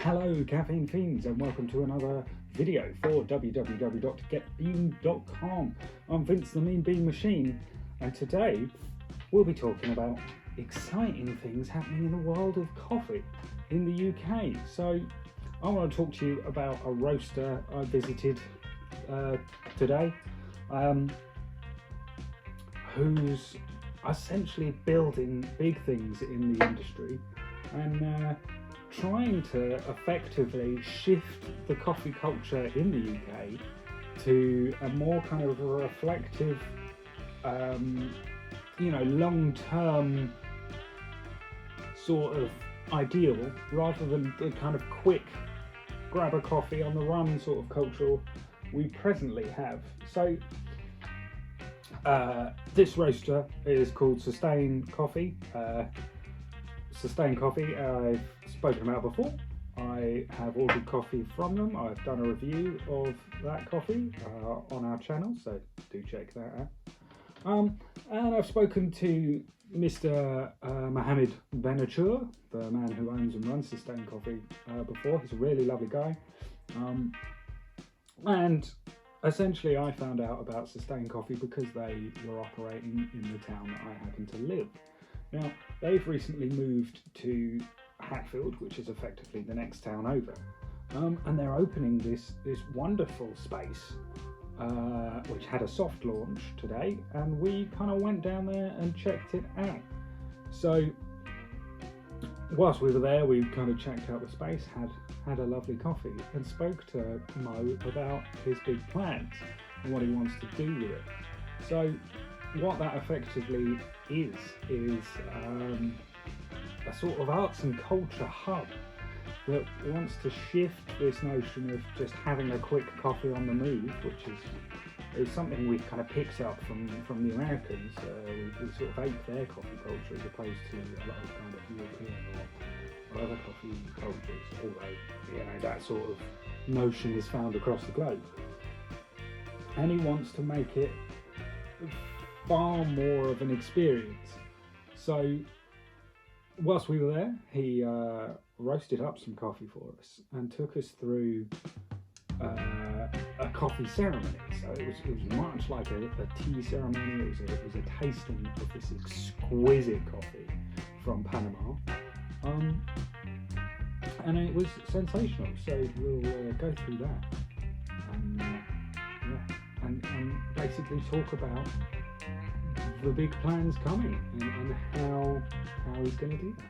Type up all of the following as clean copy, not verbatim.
Hello Caffeine Fiends, and welcome to another video for www.getbean.com. I'm Vince the Mean Bean Machine, and today we'll be talking about exciting things happening in the world of coffee in the UK. So I want to talk to you about a roaster I visited today, who's essentially building big things in the industry and trying to effectively shift the coffee culture in the UK to a more kind of reflective, long-term sort of ideal, rather than the kind of quick grab a coffee on the run sort of culture we presently have. So this roaster is called Sustain Coffee. Sustain Coffee, I've spoken about before. I have ordered coffee from them. I've done a review of that coffee on our channel, so do check that out. And I've spoken to Mr. Mohammed Benachour, the man who owns and runs Sustain Coffee, before. He's a really lovely guy. And essentially I found out about Sustain Coffee because they were operating in the town that I happen to live. Now, they've recently moved to Hatfield, which is effectively the next town over, and they're opening this wonderful space, which had a soft launch today, and we kind of went down there and checked it out. So whilst we were there, we kind of checked out the space, had a lovely coffee, and spoke to Mo about his big plans and what he wants to do with it. So what that effectively is a sort of arts and culture hub that wants to shift this notion of just having a quick coffee on the move, which is something we've kind of picked up from the Americans. We sort of ape their coffee culture as opposed to a lot of kind of European or other coffee cultures, although that sort of notion is found across the globe. And he wants to make it far more of an experience. So whilst we were there, he roasted up some coffee for us and took us through a coffee ceremony. So it was much like a tea ceremony. It was a tasting of this exquisite coffee from Panama, and it was sensational. So we'll go through that and basically talk about the big plans coming and how he's going to do that.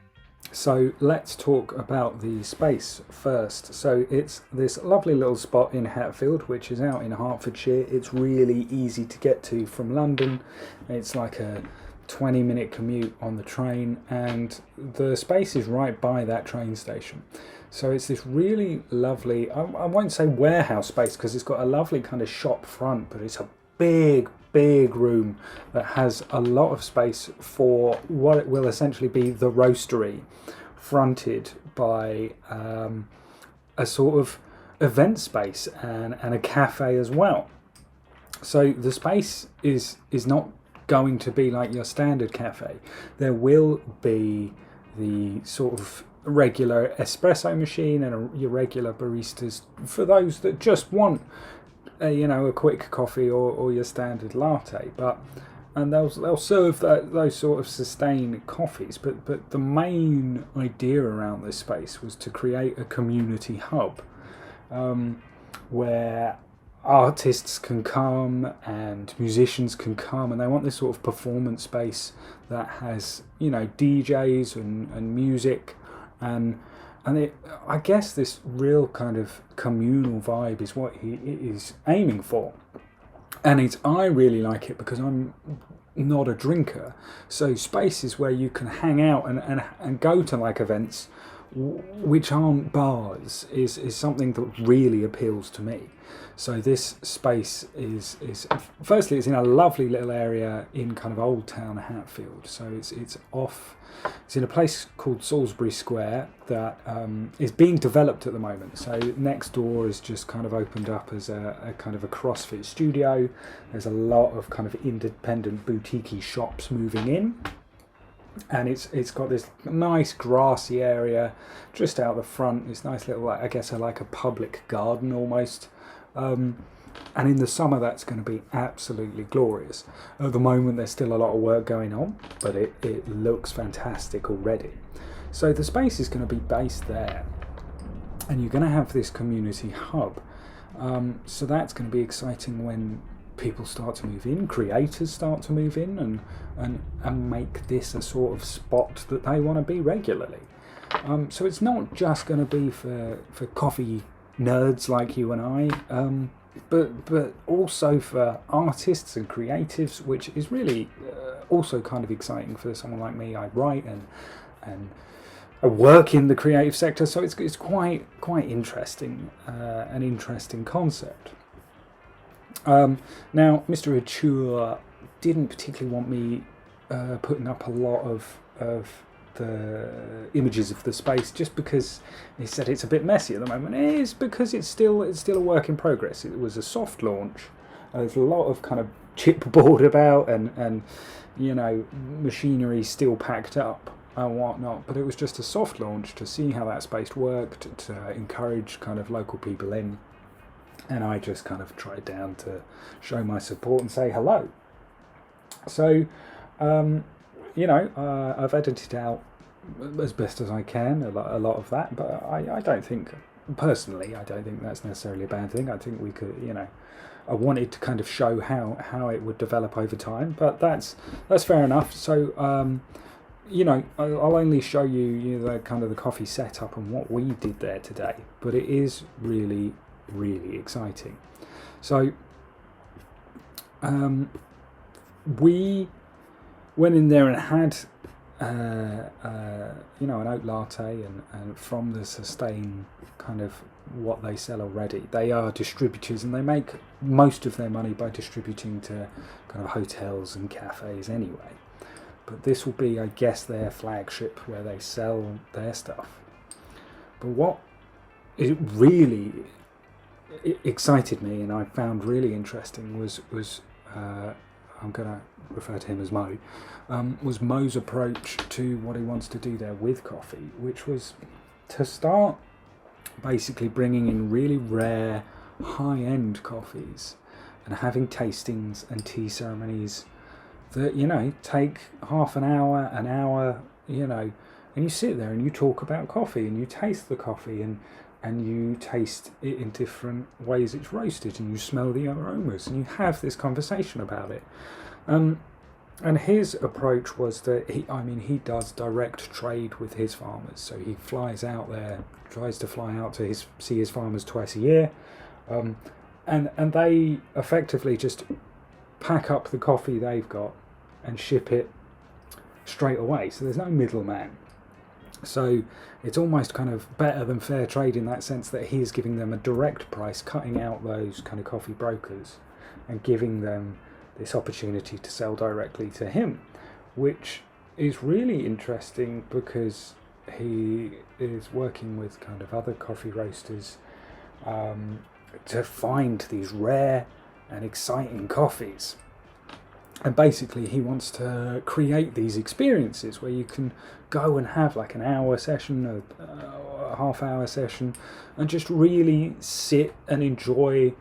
So let's talk about the space first. So it's this lovely little spot in Hatfield, which is out in Hertfordshire. It's really easy to get to from London. It's like a 20-minute commute on the train, and the space is right by that train station. So it's this really lovely, I won't say warehouse space because it's got a lovely kind of shop front, but it's a big room that has a lot of space for what it will essentially be the roastery, fronted by a sort of event space and a cafe as well. So the space is not going to be like your standard cafe. There will be the sort of regular espresso machine and your regular baristas for those that just want a quick coffee or your standard latte, and they'll serve those sort of sustained coffees. But the main idea around this space was to create a community hub, where artists can come and musicians can come, and they want this sort of performance space that has DJs and music and I guess this real kind of communal vibe is what he is aiming for. And I really like it because I'm not a drinker. So spaces where you can hang out and go to like events which aren't bars is something that really appeals to me. So this space is firstly, it's in a lovely little area in kind of Old Town Hatfield. So it's in a place called Salisbury Square that is being developed at the moment. So next door is just kind of opened up as a kind of a CrossFit studio. There's a lot of kind of independent boutique-y shops moving in. and it's got this nice grassy area just out the front. This nice little, I guess, like a public garden almost. And in the summer, that's going to be absolutely glorious. At the moment, there's still a lot of work going on, but it looks fantastic already. So the space is going to be based there, and you're going to have this community hub. So that's going to be exciting when people start to move in, creators start to move in, and make this a sort of spot that they want to be regularly. So it's not just going to be for coffee nerds like you and I, but also for artists and creatives, which is really also kind of exciting for someone like me. I write and I work in the creative sector, so it's quite interesting, an interesting concept. Now, Mr. Achua didn't particularly want me putting up a lot of the images of the space, just because he said it's a bit messy at the moment. It is, because it's still a work in progress. It was a soft launch. There's a lot of kind of chipboard about and machinery still packed up and whatnot, but it was just a soft launch to see how that space worked, to encourage kind of local people in, and I just kind of tried down to show my support and say hello. So I've edited out as best as I can a lot of that, but I don't think, personally, I don't think that's necessarily a bad thing. I think we could, I wanted to kind of show how it would develop over time, but that's fair enough. So I'll only show you the kind of the coffee setup and what we did there today, but it is really, really exciting. So we went in there and had an oat latte, and from the Sustain kind of what they sell already. They are distributors, and they make most of their money by distributing to kind of hotels and cafes anyway. But this will be, I guess, their flagship where they sell their stuff. But what it really excited me and I found really interesting was I'm going to refer to him as Mo, was Mo's approach to what he wants to do there with coffee, which was to start basically bringing in really rare, high-end coffees and having tastings and tea ceremonies that, take half an hour, and you sit there and you talk about coffee and you taste the coffee and you taste it in different ways it's roasted, and you smell the aromas and you have this conversation about it. And his approach was that he does direct trade with his farmers. So he flies out there, tries to fly out to see his farmers twice a year, and they effectively just pack up the coffee they've got and ship it straight away. So there's no middleman. So it's almost kind of better than fair trade in that sense, that he is giving them a direct price, cutting out those kind of coffee brokers and giving them this opportunity to sell directly to him, which is really interesting because he is working with kind of other coffee roasters to find these rare and exciting coffees. And basically he wants to create these experiences where you can go and have like an hour session, a half-hour session, and just really sit and enjoy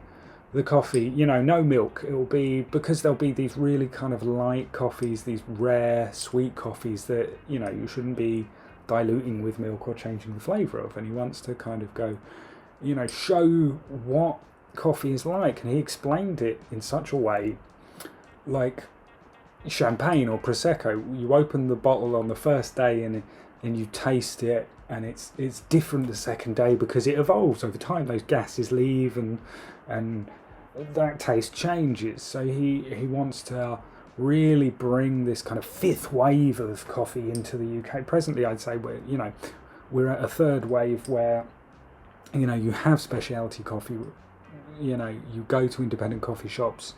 the coffee. No milk. It will be, because there'll be these really kind of light coffees, these rare sweet coffees that you shouldn't be diluting with milk or changing the flavour of. And he wants to kind of go, show what coffee is like. And he explained it in such a way, like champagne or prosecco. You open the bottle on the first day and you taste it, and it's different the second day because it evolves over time. Those gases leave and that taste changes. So he wants to really bring this kind of fifth wave of coffee into the UK. Presently, I'd say we're at a third wave where you have specialty coffee. You go to independent coffee shops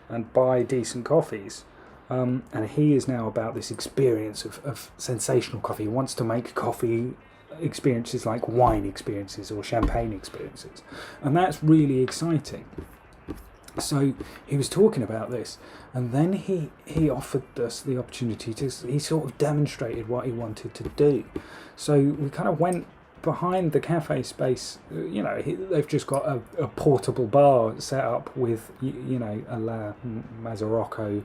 and buy decent coffees. And he is now about this experience of sensational coffee. He wants to make coffee experiences like wine experiences or champagne experiences. And that's really exciting. So he was talking about this, and then he offered us the opportunity to. He sort of demonstrated what he wanted to do. So we kind of went behind the cafe space. They've just got a portable bar set up with a La Mazzarocco,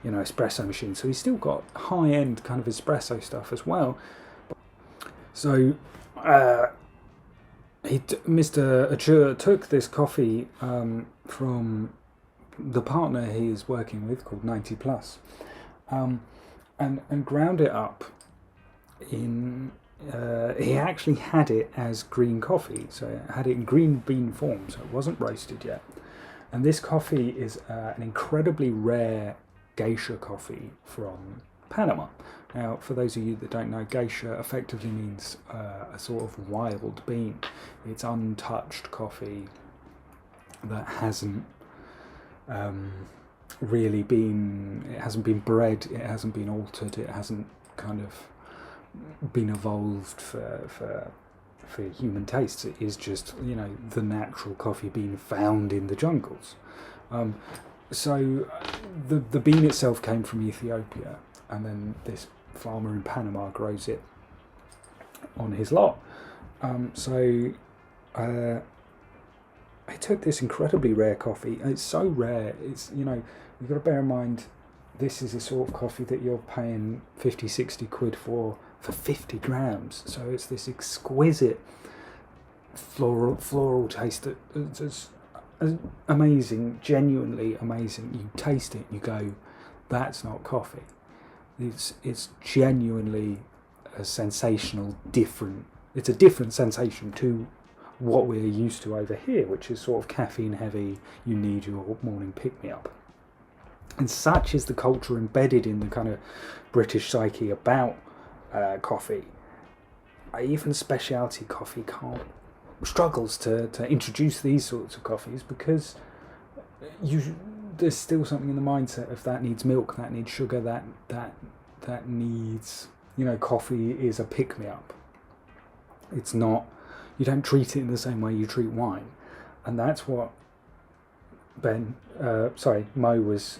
espresso machine. So he's still got high end kind of espresso stuff as well. So Mr. Achur took this coffee from the partner he is working with called 90 Plus, and ground it up in. He actually had it as green coffee, so it had it in green bean form, so it wasn't roasted yet. And this coffee is an incredibly rare geisha coffee from Panama. Now, for those of you that don't know, geisha effectively means a sort of wild bean. It's untouched coffee that hasn't really been, it hasn't been bred, it hasn't been altered, it hasn't kind of been evolved for human tastes. It is just, the natural coffee bean found in the jungles. So the bean itself came from Ethiopia, and then this farmer in Panama grows it on his lot. I took this incredibly rare coffee. It's so rare. It's, you've got to bear in mind, this is the sort of coffee that you're paying 50, 60 quid for 50 grams. So it's this exquisite floral taste that's amazing, genuinely amazing. You taste it and you go, that's not coffee. It's genuinely a sensational, different. It's a different sensation to what we're used to over here, which is sort of caffeine heavy. You need your morning pick me up, and such is the culture embedded in the kind of British psyche about coffee. Even specialty coffee struggles to introduce these sorts of coffees because there's still something in the mindset of that needs milk, that needs sugar, that needs, coffee is a pick-me-up. It's not, you don't treat it in the same way you treat wine. And that's what Mo was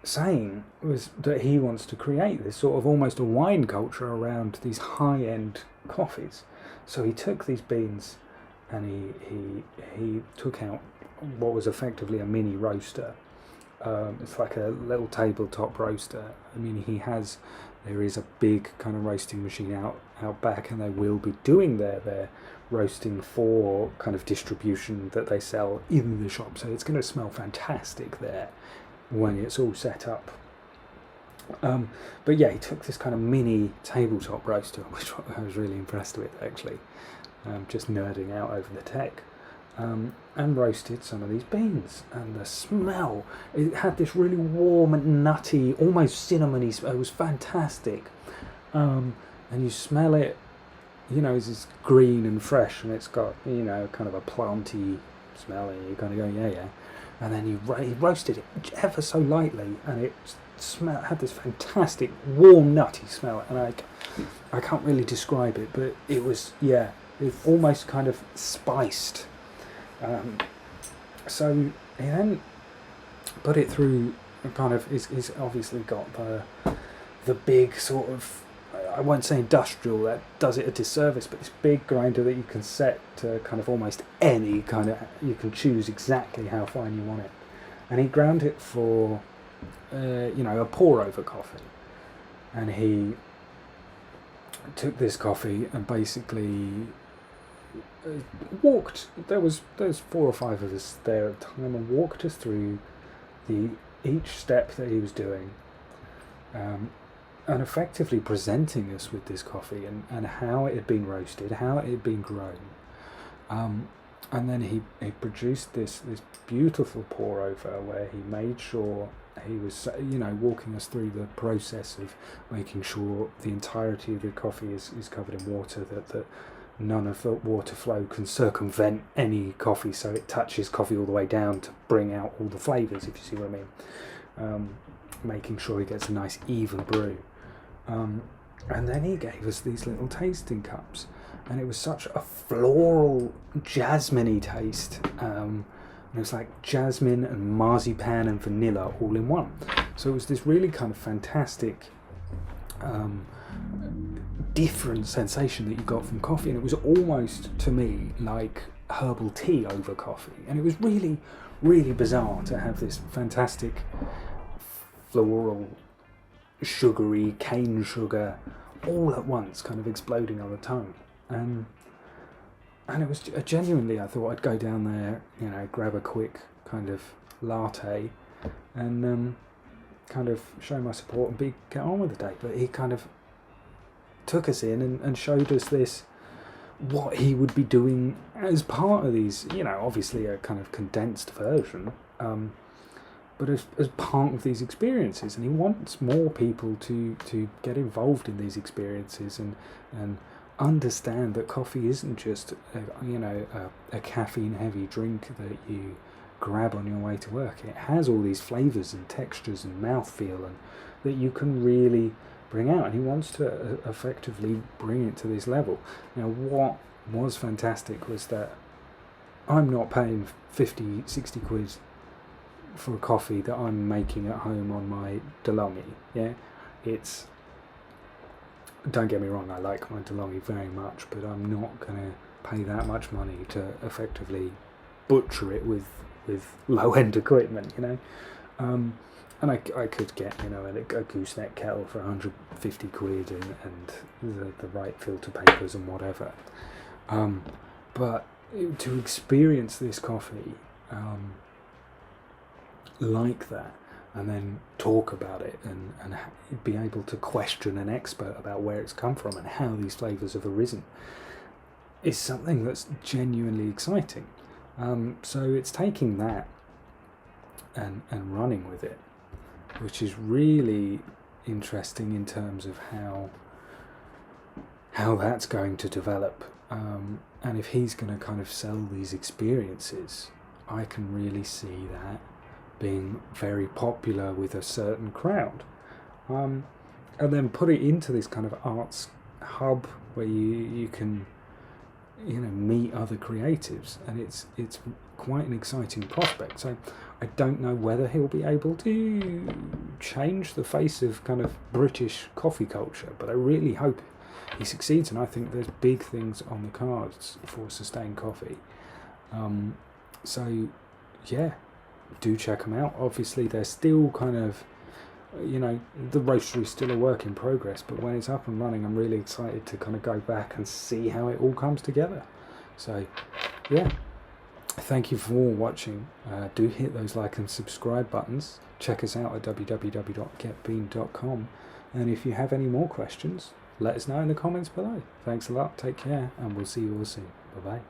saying, was that he wants to create this sort of almost a wine culture around these high-end coffees. So he took these beans and he took out what was effectively a mini roaster. It's like a little tabletop roaster. I mean, there is a big kind of roasting machine out back, and they will be doing their roasting for kind of distribution that they sell in the shop. So it's going to smell fantastic there when it's all set up. But yeah, he took this kind of mini tabletop roaster, which I was really impressed with, actually. Just nerding out over the tech. And roasted some of these beans, and the smell, it had this really warm and nutty, almost cinnamony smell. It was fantastic. And you smell it, it's green and fresh, and it's got, kind of a planty smell, and you kind of go, yeah. And then he roasted it ever so lightly, and it had this fantastic warm nutty smell, and I can't really describe it, but it was, it almost kind of spiced. So he then put it through kind of, he's obviously got the big sort of, I won't say industrial, that does it a disservice, but this big grinder that you can set to kind of almost any kind of, you can choose exactly how fine you want it. And he ground it for, a pour over coffee. And he took this coffee and basically walked. There's 4 or 5 of us there at the time, and walked us through each step that he was doing, and effectively presenting us with this coffee and how it had been roasted, how it had been grown, and then he produced this beautiful pour over where he made sure he was walking us through the process of making sure the entirety of the coffee is covered in water, that none of the water flow can circumvent any coffee, so it touches coffee all the way down to bring out all the flavours, if you see what I mean. Making sure he gets a nice even brew. And then he gave us these little tasting cups, and it was such a floral, jasmine-y taste. And it was like jasmine and marzipan and vanilla all in one. So it was this really kind of fantastic, different sensation that you got from coffee, and it was almost, to me, like herbal tea over coffee. And it was really, really bizarre to have this fantastic floral, sugary, cane sugar, all at once, kind of exploding on the tongue. And it was genuinely, I thought I'd go down there, grab a quick kind of latte and kind of show my support and get on with the day. But he kind of took us in and showed us what he would be doing as part of these, obviously a kind of condensed version, but as part of these experiences. And he wants more people to get involved in these experiences and understand that coffee isn't just a caffeine heavy drink that you grab on your way to work. It has all these flavors and textures and mouthfeel and that you can really bring out, and he wants to effectively bring it to this level. Now, what was fantastic was that I'm not paying 50, 60 quid for a coffee that I'm making at home on my DeLonghi. Yeah, it's, don't get me wrong, I like my DeLonghi very much, but I'm not going to pay that much money to effectively butcher it with low-end equipment, and I could get, a gooseneck kettle for 150 quid and the right filter papers and whatever. But to experience this coffee like that, and then talk about it and be able to question an expert about where it's come from and how these flavours have arisen, is something that's genuinely exciting. So it's taking that and running with it, which is really interesting in terms of how that's going to develop. And if he's going to kind of sell these experiences, I can really see that being very popular with a certain crowd. And then put it into this kind of arts hub where you can meet other creatives, and it's quite an exciting prospect. So I don't know whether he'll be able to change the face of kind of British coffee culture, but I really hope he succeeds, and I think there's big things on the cards for Sustained Coffee. So yeah, do check them out. Obviously they're still kind of, the roastery is still a work in progress, but when it's up and running, I'm really excited to kind of go back and see how it all comes together. So yeah, thank you for watching. Do hit those like and subscribe buttons. Check us out at www.getbean.com, and if you have any more questions, let us know in the comments below. Thanks a lot, take care, and we'll see you all soon. Bye bye.